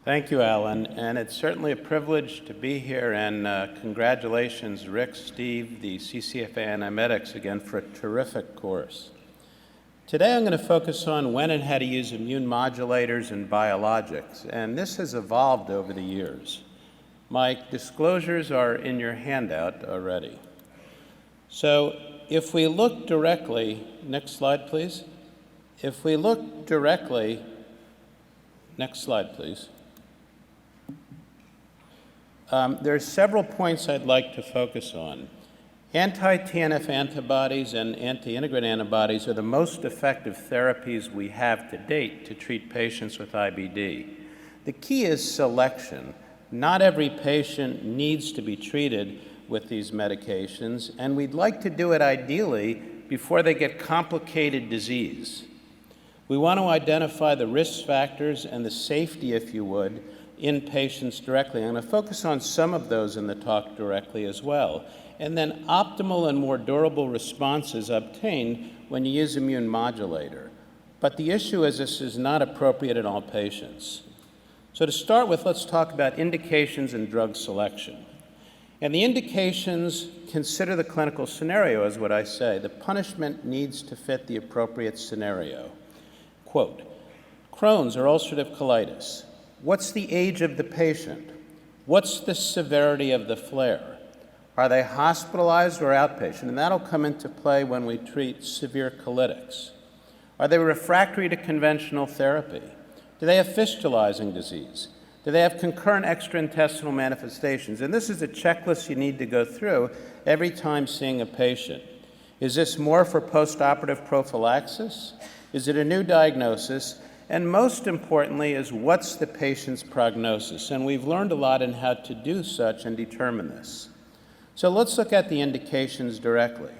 Thank you, Alan, and it's certainly a privilege to be here, and congratulations, Rick, Steve, the CCFA Antimedics, again, for a terrific course. Today I'm going to focus on when and how to use immune modulators and biologics, and this has evolved over the years. My disclosures are in your handout already. So if we look directly, next slide, please. If we look directly, next slide, please. There are several points I'd like to focus on. Anti-TNF antibodies and anti-integrin antibodies are the most effective therapies we have to date to treat patients with IBD. The key is selection. Not every patient needs to be treated with these medications, and we'd like to do it ideally before they get complicated disease. We want to identify the risk factors and the safety, if you would, in patients directly. I'm going to focus on some of those in the talk directly as well. And then optimal and more durable responses obtained when you use immune modulator. But the issue is this is not appropriate in all patients. So to start with, let's talk about indications and drug selection. And the indications consider the clinical scenario, is what I say. The punishment needs to fit the appropriate scenario. Quote, Crohn's or ulcerative colitis. What's the age of the patient? What's the severity of the flare? Are they hospitalized or outpatient? And that'll come into play when we treat severe colitis. Are they refractory to conventional therapy? Do they have fistulizing disease? Do they have concurrent extraintestinal manifestations? And this is a checklist you need to go through every time seeing a patient. Is this more for postoperative prophylaxis? Is it a new diagnosis? And most importantly is what's the patient's prognosis? And we've learned a lot in how to do such and determine this. So let's look at the indications directly.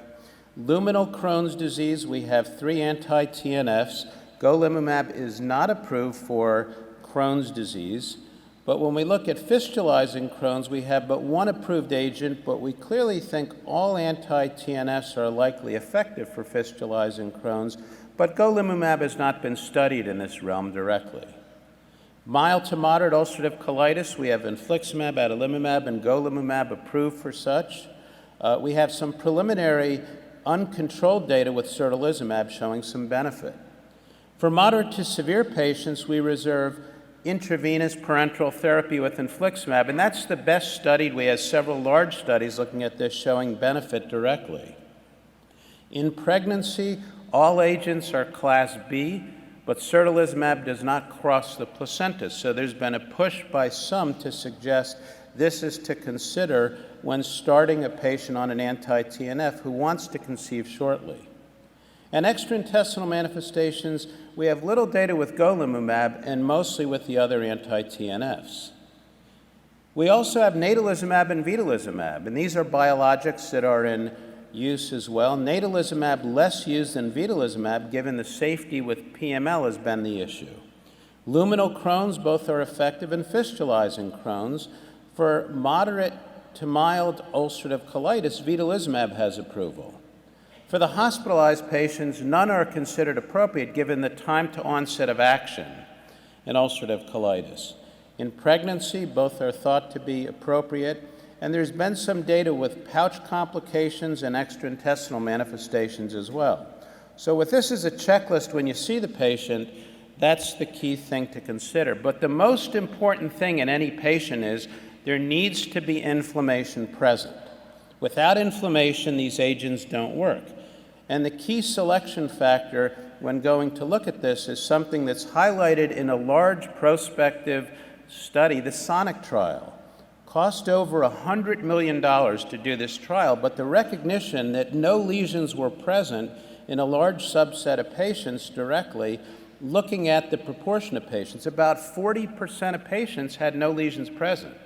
Luminal Crohn's disease, we have 3 anti-TNFs. Golimumab is not approved for Crohn's disease. But when we look at fistulizing Crohn's, we have but 1 approved agent, but we clearly think all anti-TNFs are likely effective for fistulizing Crohn's. But golimumab has not been studied in this realm directly. Mild to moderate ulcerative colitis, we have infliximab, adalimumab, and golimumab approved for such. We have some preliminary uncontrolled data with certolizumab showing some benefit. For moderate to severe patients, we reserve intravenous parenteral therapy with infliximab, and that's the best studied. We have several large studies looking at this showing benefit directly. In pregnancy, all agents are class B, but certolizumab does not cross the placenta, so there's been a push by some to suggest this is to consider when starting a patient on an anti-TNF who wants to conceive shortly. And extraintestinal manifestations, we have little data with golimumab and mostly with the other anti-TNFs. We also have natalizumab and vedolizumab, and these are biologics that are in use as well. Natalizumab less used than vedolizumab, given the safety with PML has been the issue. Luminal Crohn's, both are effective in fistulizing Crohn's. For moderate to mild ulcerative colitis, vedolizumab has approval. For the hospitalized patients, none are considered appropriate given the time to onset of action in ulcerative colitis. In pregnancy, both are thought to be appropriate. And there's been some data with pouch complications and extraintestinal manifestations as well. So with this as a checklist, when you see the patient, that's the key thing to consider. But the most important thing in any patient is there needs to be inflammation present. Without inflammation, these agents don't work. And the key selection factor when going to look at this is something that's highlighted in a large prospective study, the SONIC trial. Cost over $100 million to do this trial, but the recognition that no lesions were present in a large subset of patients directly, looking at the proportion of patients, about 40% of patients had no lesions present.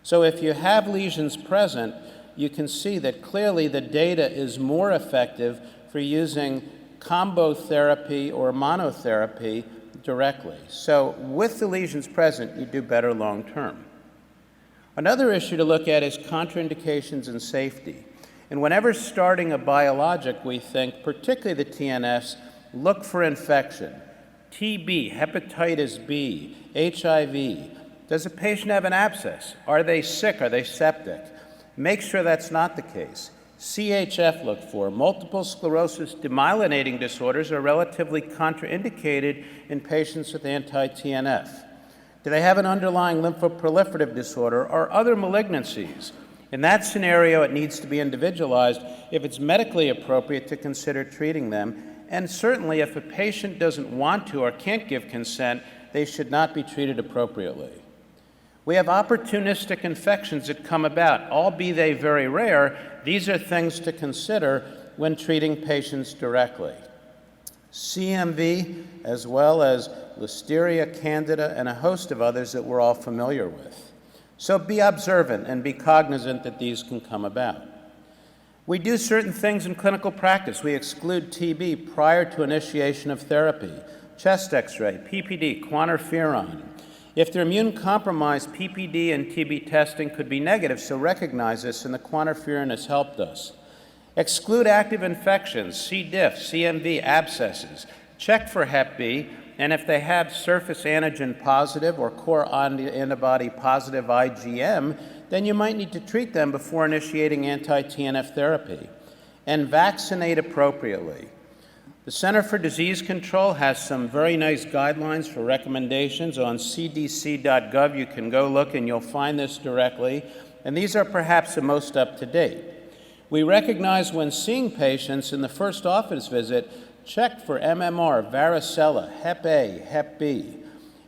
So if you have lesions present, you can see that clearly the data is more effective for using combo therapy or monotherapy directly. So with the lesions present, you do better long term. Another issue to look at is contraindications and safety. And whenever starting a biologic, we think, particularly the TNFs, look for infection. TB, hepatitis B, HIV, Does a patient have an abscess? Are they sick? Are they septic? Make sure that's not the case. CHF looked for. Multiple sclerosis demyelinating disorders are relatively contraindicated in patients with anti-TNF. Do they have an underlying lymphoproliferative disorder or other malignancies? In that scenario, it needs to be individualized if it's medically appropriate to consider treating them. And certainly, if a patient doesn't want to or can't give consent, they should not be treated appropriately. We have opportunistic infections that come about, albeit they very rare. These are things to consider when treating patients directly. CMV, as well as Listeria, Candida, and a host of others that we're all familiar with. So be observant and be cognizant that these can come about. We do certain things in clinical practice. We exclude TB prior to initiation of therapy, chest x-ray, PPD, quantiferon. If they're immune compromised, PPD and TB testing could be negative, so recognize this, and the quantiferon has helped us. Exclude active infections, C. diff, CMV, abscesses. Check for Hep B, and if they have surface antigen positive or core antibody positive IgM, then you might need to treat them before initiating anti-TNF therapy. And vaccinate appropriately. The Center for Disease Control has some very nice guidelines for recommendations on cdc.gov. You can go look and you'll find this directly, and these are perhaps the most up-to-date. We recognize when seeing patients in the first office visit, check for MMR, varicella, Hep A, Hep B,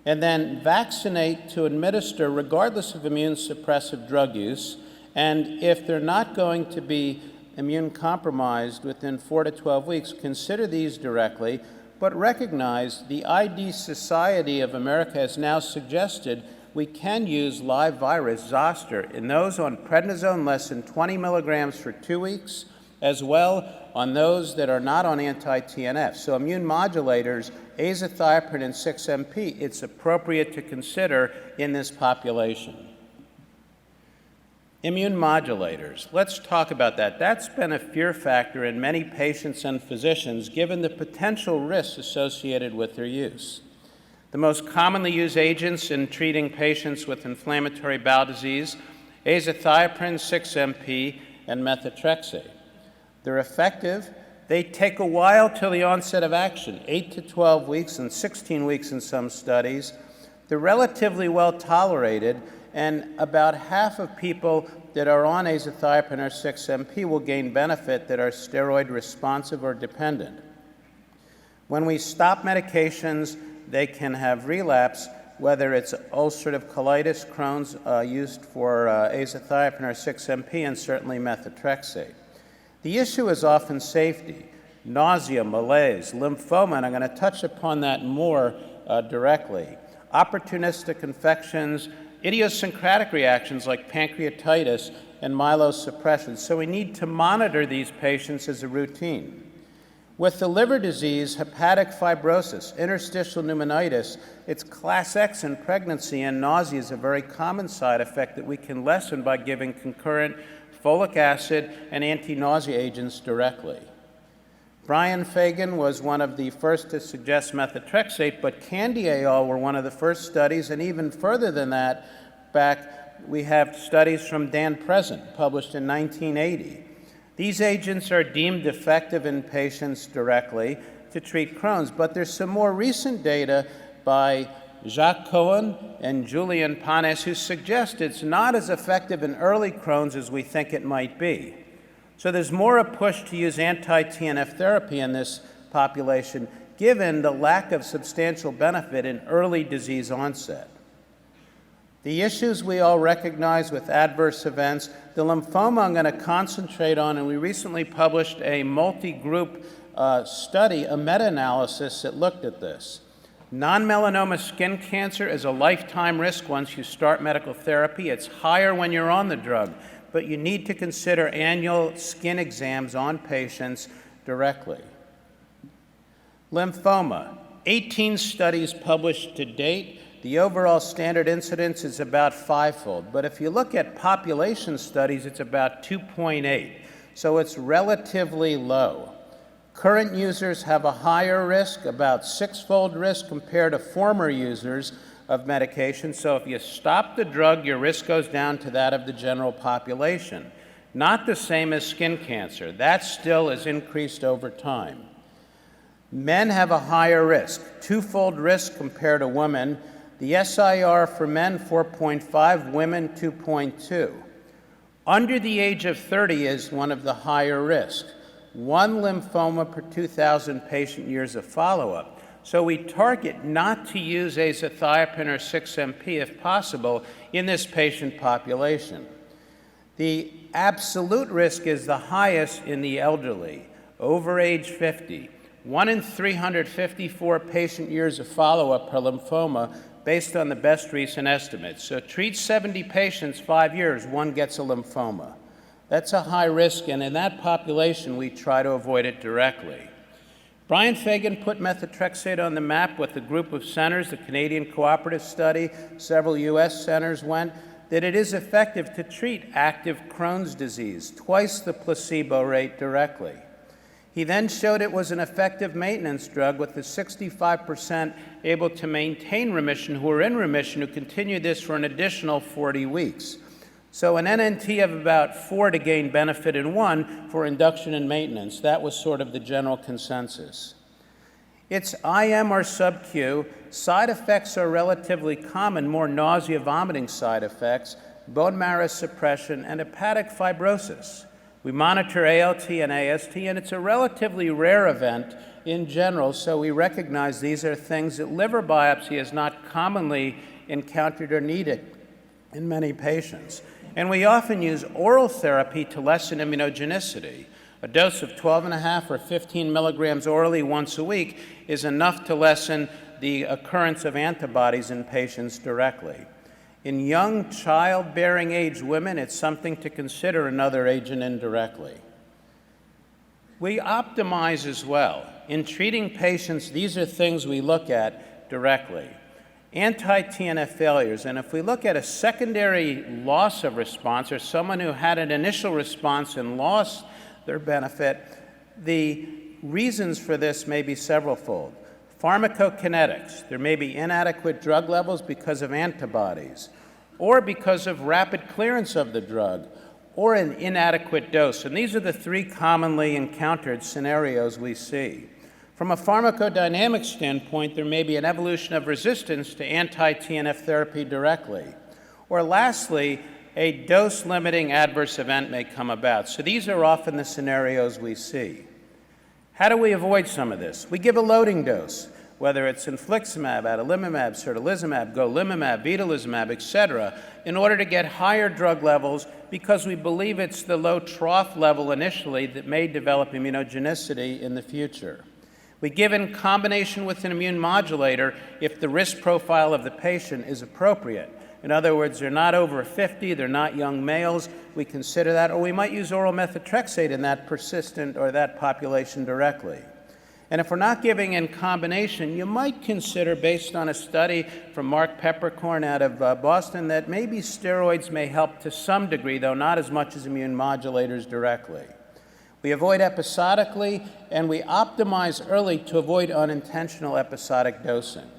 and then vaccinate to administer regardless of immune suppressive drug use, and if they're not going to be immune compromised within 4 to 12 weeks, consider these directly, but recognize the ID Society of America has now suggested we can use live virus, zoster, in those on prednisone less than 20 milligrams for 2 weeks, as well on those that are not on anti-TNF. So immune modulators, azathioprine and 6-MP, it's appropriate to consider in this population. Immune modulators, let's talk about that. That's been a fear factor in many patients and physicians given the potential risks associated with their use. The most commonly used agents in treating patients with inflammatory bowel disease, azathioprine, 6-MP, and methotrexate. They're effective. They take a while till the onset of action, 8 to 12 weeks and 16 weeks in some studies. They're relatively well tolerated, and about half of people that are on azathioprine or 6-MP will gain benefit that are steroid responsive or dependent. When we stop medications, they can have relapse, whether it's ulcerative colitis, Crohn's, used for azathioprine or 6-MP, and certainly methotrexate. The issue is often safety, nausea, malaise, lymphoma, and I'm going to touch upon that more directly. Opportunistic infections, idiosyncratic reactions like pancreatitis and myelosuppression. So we need to monitor these patients as a routine. With the liver disease, hepatic fibrosis, interstitial pneumonitis, it's class X in pregnancy, and nausea is a very common side effect that we can lessen by giving concurrent folic acid and anti-nausea agents directly. Brian Fagan was one of the first to suggest methotrexate, but candidiol were one of the first studies, and even further than that, back we have studies from Dan Present, published in 1980. These agents are deemed effective in patients directly to treat Crohn's, but there's some more recent data by Jacques Cohen and Julian Panes who suggest it's not as effective in early Crohn's as we think it might be. So there's more a push to use anti-TNF therapy in this population, given the lack of substantial benefit in early disease onset. The issues we all recognize with adverse events, the lymphoma I'm going to concentrate on, and we recently published a multi-group study, a meta-analysis that looked at this. Non-melanoma skin cancer is a lifetime risk once you start medical therapy. It's higher when you're on the drug, but you need to consider annual skin exams on patients directly. Lymphoma, 18 studies published to date. The overall standard incidence is about 5-fold, but if you look at population studies, it's about 2.8, so it's relatively low. Current users have a higher risk, about 6-fold risk compared to former users, of medication. So if you stop the drug, your risk goes down to that of the general population. Not the same as skin cancer. That still is increased over time. Men have a higher risk, twofold risk compared to women. The SIR for men, 4.5, women, 2.2. Under the age of 30 is one of the higher risks. 1 lymphoma per 2,000 patient years of follow-up. So we target not to use azathioprine or 6-MP if possible in this patient population. The absolute risk is the highest in the elderly, over age 50. 1 in 354 patient years of follow-up per lymphoma based on the best recent estimates. So treat 70 patients, 5 years, 1 gets a lymphoma. That's a high risk, and in that population, we try to avoid it directly. Brian Fagan put methotrexate on the map with a group of centers, the Canadian Cooperative Study, several US centers went, that it is effective to treat active Crohn's disease, twice the placebo rate directly. He then showed it was an effective maintenance drug with the 65% able to maintain remission who are in remission who continue this for an additional 40 weeks. So an NNT of about 4 to gain benefit in 1 for induction and maintenance. That was sort of the general consensus. It's IM or sub-Q. Side effects are relatively common, more nausea, vomiting side effects, bone marrow suppression, and hepatic fibrosis. We monitor ALT and AST, and it's a relatively rare event in general, so we recognize these are things that liver biopsy is not commonly encountered or needed in many patients. And we often use oral therapy to lessen immunogenicity. A dose of 12.5 or 15 milligrams orally once a week is enough to lessen the occurrence of antibodies in patients directly. In young childbearing age women, it's something to consider another agent indirectly. We optimize as well. In treating patients, these are things we look at directly. Anti-TNF failures, and if we look at a secondary loss of response or someone who had an initial response and lost their benefit, the reasons for this may be severalfold. Pharmacokinetics, there may be inadequate drug levels because of antibodies, or because of rapid clearance of the drug, or an inadequate dose. And these are the 3 commonly encountered scenarios we see. From a pharmacodynamic standpoint, there may be an evolution of resistance to anti-TNF therapy directly. Or lastly, a dose-limiting adverse event may come about. So these are often the scenarios we see. How do we avoid some of this? We give a loading dose, whether it's infliximab, adalimumab, certolizumab, golimumab, vedolizumab, etc., in order to get higher drug levels because we believe it's the low trough level initially that may develop immunogenicity in the future. We give in combination with an immune modulator if the risk profile of the patient is appropriate. In other words, they're not over 50, they're not young males, we consider that, or we might use oral methotrexate in that persistent or that population directly. And if we're not giving in combination, you might consider, based on a study from Mark Peppercorn out of Boston, that maybe steroids may help to some degree, though not as much as immune modulators directly. We avoid episodically, and we optimize early to avoid unintentional episodic dosing.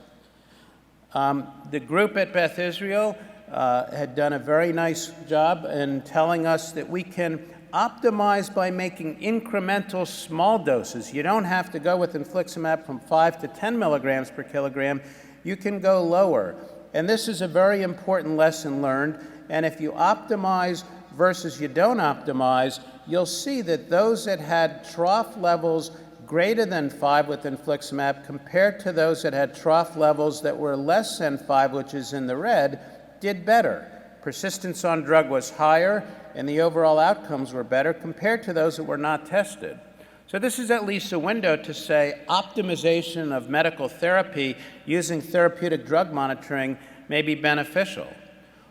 The group at Beth Israel had done a very nice job in telling us that we can optimize by making incremental small doses. You don't have to go with infliximab from 5 to 10 milligrams per kilogram. You can go lower. And this is a very important lesson learned. And if you optimize versus you don't optimize, you'll see that those that had trough levels greater than 5 with infliximab compared to those that had trough levels that were less than 5, which is in the red, did better. Persistence on drug was higher, and the overall outcomes were better compared to those that were not tested. So this is at least a window to say optimization of medical therapy using therapeutic drug monitoring may be beneficial.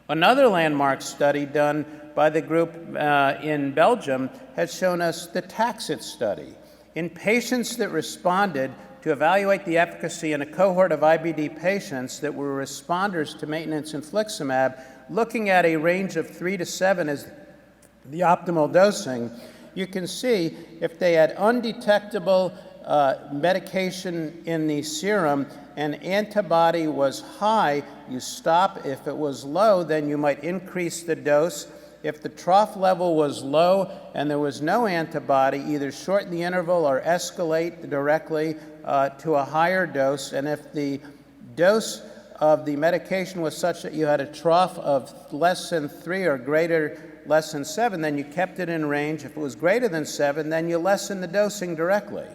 Another landmark study done by the group in Belgium has shown us the TAXIT study. In patients that responded to evaluate the efficacy in a cohort of IBD patients that were responders to maintenance infliximab, looking at a range of 3 to 7 as the optimal dosing, you can see if they had undetectable medication in the serum and antibody was high, you stop. If it was low, then you might increase the dose. If the trough level was low and there was no antibody, either shorten the interval or escalate directly to a higher dose. And if the dose of the medication was such that you had a trough of less than 3 or greater less than 7, then you kept it in range. If it was greater than 7, then you lessened the dosing directly.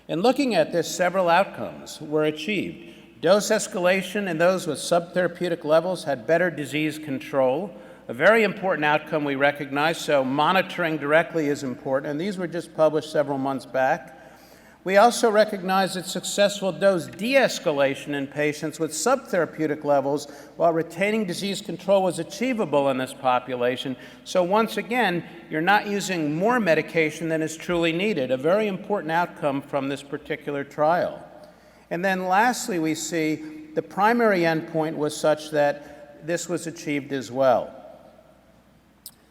In looking at this, several outcomes were achieved. Dose escalation in those with subtherapeutic levels had better disease control, a very important outcome we recognize, so monitoring directly is important, and these were just published several months back. We also recognize that successful dose de-escalation in patients with subtherapeutic levels while retaining disease control was achievable in this population. So once again, you're not using more medication than is truly needed, a very important outcome from this particular trial. And then lastly, we see the primary endpoint was such that this was achieved as well.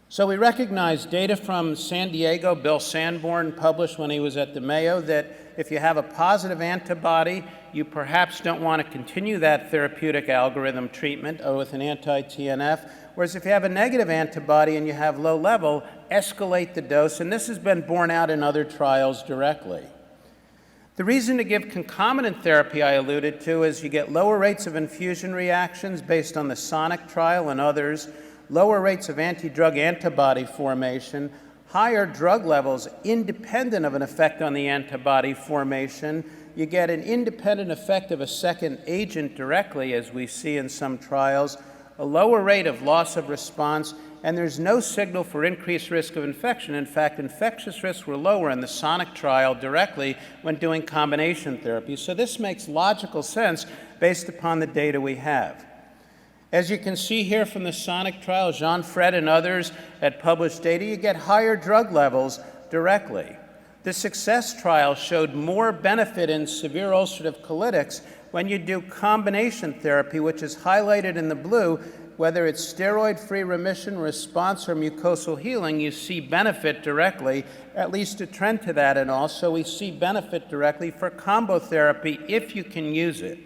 So we recognize data from San Diego, Bill Sanborn published when he was at the Mayo, that if you have a positive antibody, you perhaps don't want to continue that therapeutic algorithm treatment with an anti-TNF, whereas if you have a negative antibody and you have low level, escalate the dose, and this has been borne out in other trials directly. The reason to give concomitant therapy I alluded to is you get lower rates of infusion reactions based on the SONIC trial and others, lower rates of anti-drug antibody formation, higher drug levels independent of an effect on the antibody formation. You get an independent effect of a second agent directly, as we see in some trials, a lower rate of loss of response, and there's no signal for increased risk of infection. In fact, infectious risks were lower in the SONIC trial directly when doing combination therapy. So this makes logical sense based upon the data we have. As you can see here from the SONIC trial, Jean-Fred and others had published data, you get higher drug levels directly. The SUCCESS trial showed more benefit in severe ulcerative colitis when you do combination therapy, which is highlighted in the blue. Whether it's steroid-free remission, response, or mucosal healing, you see benefit directly, at least a trend to that and all. So we see benefit directly for combo therapy if you can use it.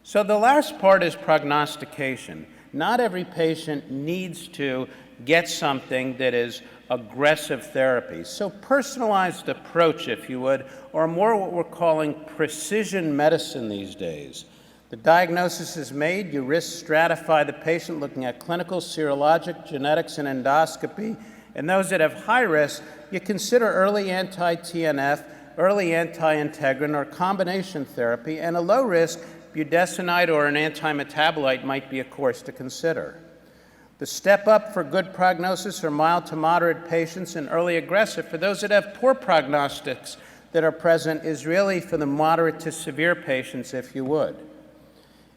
So the last part is prognostication. Not every patient needs to get something that is aggressive therapy. So personalized approach, if you would, or more what we're calling precision medicine these days. The diagnosis is made, you risk stratify the patient looking at clinical, serologic, genetics, and endoscopy. And those that have high risk, you consider early anti-TNF, early anti-integrin, or combination therapy, and a low risk budesonide or an antimetabolite might be a course to consider. The step up for good prognosis or mild to moderate patients and early aggressive for those that have poor prognostics that are present is really for the moderate to severe patients, if you would.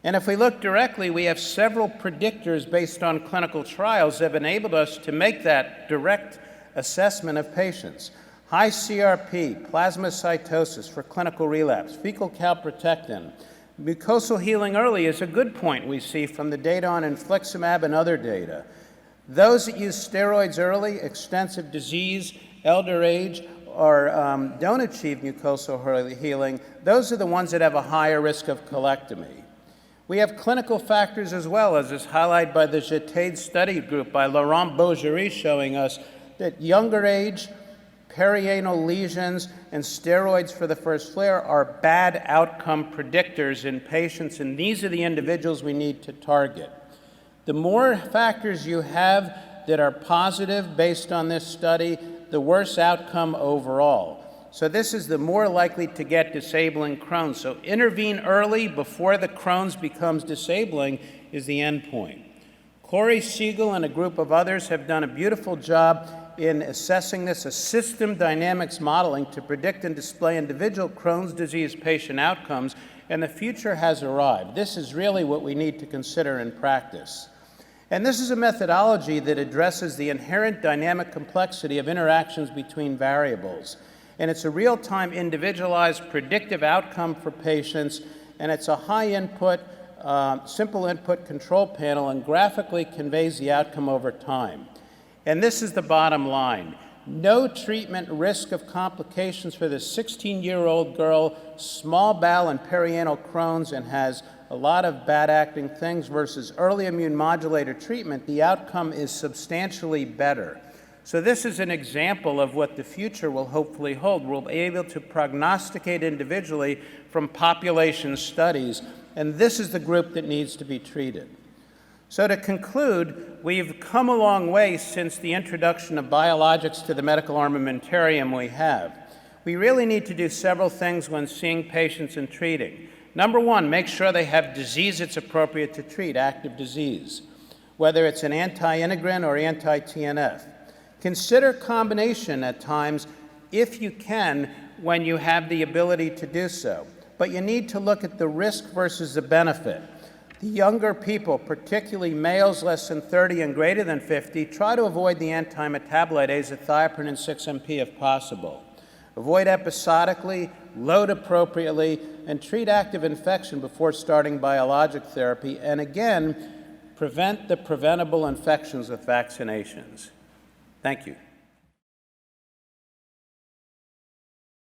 And if we look directly, we have several predictors based on clinical trials that have enabled us to make that direct assessment of patients. High CRP, plasmacytosis for clinical relapse, fecal calprotectin. Mucosal healing early is a good point we see from the data on infliximab and other data. Those that use steroids early, extensive disease, elder age, or don't achieve mucosal healing, those are the ones that have a higher risk of colectomy. We have clinical factors as well, as is highlighted by the JETAID study group by Laurent Bougerie, showing us that younger age, perianal lesions, and steroids for the first flare are bad outcome predictors in patients, and these are the individuals we need to target. The more factors you have that are positive based on this study, the worse outcome overall. So this is the more likely to get disabling Crohn's. So intervene early before the Crohn's becomes disabling is the end point. Corey Siegel and a group of others have done a beautiful job in assessing this, a system dynamics modeling to predict and display individual Crohn's disease patient outcomes, and the future has arrived. This is really what we need to consider in practice. And this is a methodology that addresses the inherent dynamic complexity of interactions between variables. And it's a real-time, individualized, predictive outcome for patients, and it's a high-input, simple input control panel and graphically conveys the outcome over time. And this is the bottom line. no treatment risk of complications for this 16-year-old girl, small bowel and perianal Crohn's, and has a lot of bad-acting things versus early immune modulator treatment, the outcome is substantially better. So this is an example of what the future will hopefully hold. We'll be able to prognosticate individually from population studies, and this is the group that needs to be treated. So to conclude, we've come a long way since the introduction of biologics to the medical armamentarium we have. We really need to do several things when seeing patients and treating. Number one, make sure they have disease it's appropriate to treat, active disease, whether it's an anti-integrin or anti-TNF. Consider combination at times if you can when you have the ability to do so. But you need to look at the risk versus the benefit. The younger people, particularly males less than 30 and greater than 50, try to avoid the anti-metabolite azathioprine and 6-MP if possible. Avoid episodically, load appropriately, and treat active infection before starting biologic therapy. And again, prevent the preventable infections with vaccinations. Thank you.